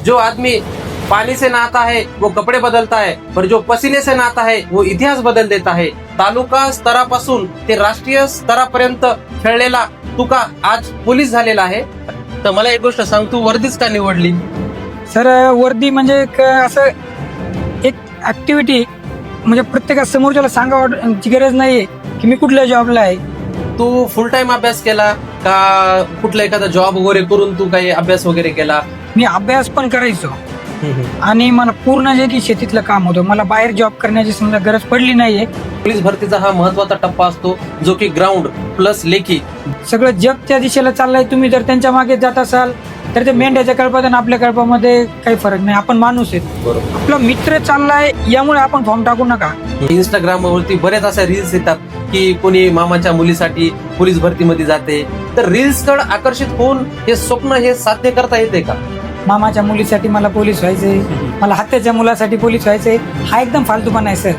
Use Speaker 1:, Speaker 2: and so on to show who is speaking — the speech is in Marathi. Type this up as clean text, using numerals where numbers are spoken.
Speaker 1: जो आदमी पानी से नहाता है वो कपडे बदलता है, पर जो पसीने से नहाता है वो इतिहास बदल देता है. तालुका स्तरापासून ते राष्ट्रीय स्तरापर्यंत खेळलेला तुका आज पोलीस झालेला आहे. तर मला एक गोष्ट सांग, तू वर्दीच का निवडली?
Speaker 2: सर वर्दी म्हणजे एक असं एक ऍक्टिव्हिटी, म्हणजे प्रत्येका समोरच्याला सांगावची गरज नाहीये की मी कुठल्या जॉबला आहे.
Speaker 1: तू फुल टाइम अभ्यास केला का कुठला एखादा जॉब वगैरे करून तू काही अभ्यास वगैरे केला?
Speaker 2: मी अभ्यास पण करायचो आणि मला पूर्ण जे की शेतीतलं काम होतं, मला बाहेर जॉब करण्याची समजा गरज पडली नाहीये.
Speaker 1: पोलीस भरतीचा हा महत्वाचा टप्पा असतो जो की ग्राउंड प्लस लेखी.
Speaker 2: सगळं जग त्या दिशेला चाललंय, तुम्ही जर त्यांच्या मागे जात असाल तर ते मेंढ्याच्या कळपात आणि आपल्या कळपामध्ये काही फरक नाही. आपण माणूस आहेत,
Speaker 1: बरोबर.
Speaker 2: आपला मित्र चाललाय यामुळे आपण फॉर्म टाकू नका.
Speaker 1: इंस्टाग्राम वरती बरेच अशा रील्स येतात की कोणी मामाच्या मुलीसाठी पोलीस भरतीमध्ये जाते. तर रील्स कडे आकर्षित होऊन हे स्वप्न हे साध्य करता येते का?
Speaker 2: मामाच्या मुलीसाठी मला पोलीस व्हायचंय, मला हत्याच्या मुलासाठी पोलीस व्हायचंय, हा एकदम फालतूपणा आहे सर.